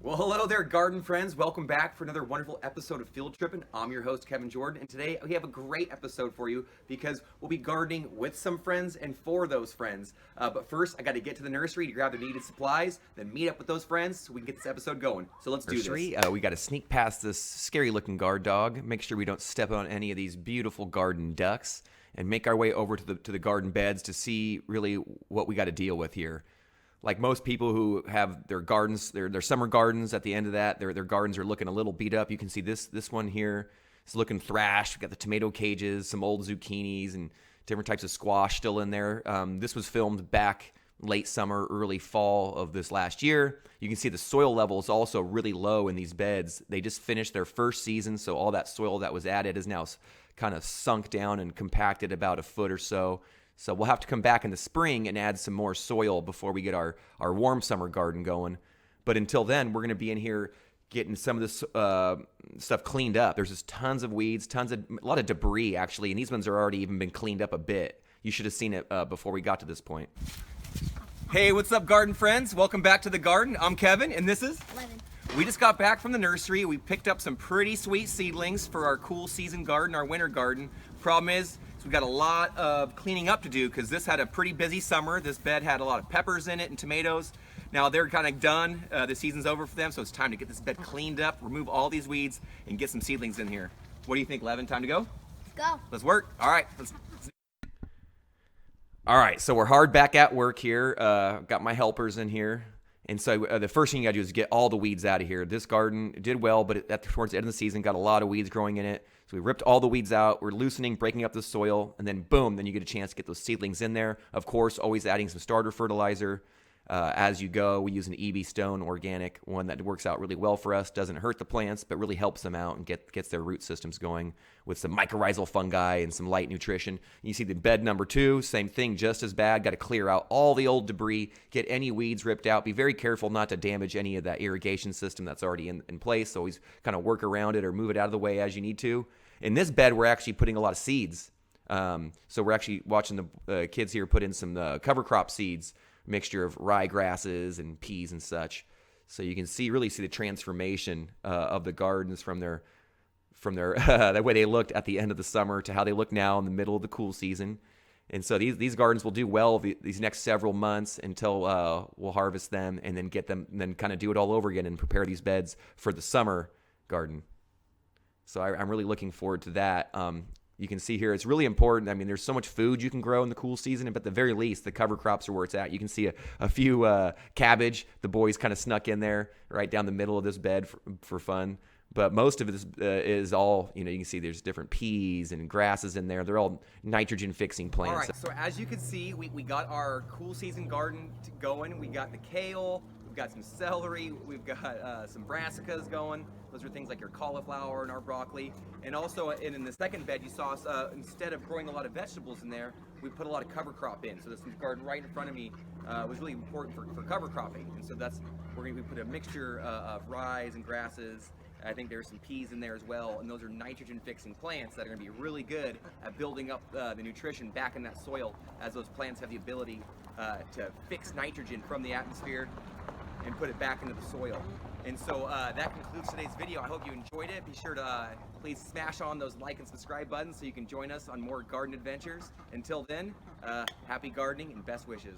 Well, hello there, garden friends. Welcome back for another wonderful episode of Field Trippin'. I'm your host, Kevin Jordan, and today we have a great episode for you because we'll be gardening with some friends and for those friends. But first, I got to get to the nursery to grab the needed supplies, then meet up with those friends so we can get this episode going. So let's do this. We got to sneak past this scary-looking guard dog, make sure we don't step on any of these beautiful garden ducks, and make our way over to the garden beds to see really what we got to deal with here. Like most people who have their gardens, their summer gardens, at the end of that, their gardens are looking a little beat up. You can see this one here is looking thrashed. We've got the tomato cages, some old zucchinis, and different types of squash still in there. This was filmed back late summer, early fall of this last year. You can see the soil level is also really low in these beds. They just finished their first season, so all that soil that was added is now kind of sunk down and compacted about a foot or so. So we'll have to come back in the spring and add some more soil before we get our warm summer garden going. But until then, we're going to be in here getting some of this stuff cleaned up. There's just tons of weeds, a lot of debris, actually, and these ones are already even been cleaned up a bit. You should have seen it before we got to this point. Hey, what's up, garden friends? Welcome back to the garden. I'm Kevin, and this is... Lemon. We just got back from the nursery. We picked up some pretty sweet seedlings for our cool season garden, our winter garden. Problem is, we've got a lot of cleaning up to do because this had a pretty busy summer. This bed had a lot of peppers in it and tomatoes. Now they're kind of done. The season's over for them, so it's time to get this bed cleaned up, remove all these weeds, and get some seedlings in here. What do you think, Levin? Time to go? Let's go. Let's work. All right. All right, so we're hard back at work here. Got my helpers in here. And so the first thing you got to do is get all the weeds out of here. This garden did well, but towards the end of the season, got a lot of weeds growing in it. So we ripped all the weeds out. We're loosening, breaking up the soil, and then boom, then you get a chance to get those seedlings in there. Of course, always adding some starter fertilizer as you go. We use an EB Stone organic one that works out really well for us. Doesn't hurt the plants, but really helps them out and gets their root systems going with some mycorrhizal fungi and some light nutrition. You see the bed number 2, same thing, just as bad. Got to clear out all the old debris, get any weeds ripped out. Be very careful not to damage any of that irrigation system that's already in place. Always kind of work around it or move it out of the way as you need to. In this bed, we're actually putting a lot of seeds. So we're actually watching the kids here put in some cover crop seeds, mixture of rye grasses and peas and such. So you can really see the transformation of the gardens from their the way they looked at the end of the summer to how they look now in the middle of the cool season. And so these gardens will do well these next several months until we'll harvest them and then get them and then kind of do it all over again and prepare these beds for the summer garden. So I'm really looking forward to that. You can see here it's really important. I mean, there's so much food you can grow in the cool season, but at the very least, the cover crops are where it's at. You can see a few cabbage. The boys kind of snuck in there right down the middle of this bed for fun. But most of it is all, you can see there's different peas and grasses in there. They're all nitrogen-fixing plants. All right, so as you can see, we got our cool season garden going. We got the kale. We've got some celery. We've got some brassicas going. Those are things like your cauliflower and our broccoli. And also in the second bed, you saw us, instead of growing a lot of vegetables in there, we put a lot of cover crop in. So this garden right in front of me was really important for cover cropping. And so we put a mixture of rye and grasses. I think there's some peas in there as well, and those are nitrogen-fixing plants that are going to be really good at building up the nutrition back in that soil, as those plants have the ability to fix nitrogen from the atmosphere and put it back into the soil. And so that concludes today's video. I hope you enjoyed it. Be sure to please smash on those like and subscribe buttons so you can join us on more garden adventures. Until then, happy gardening and best wishes.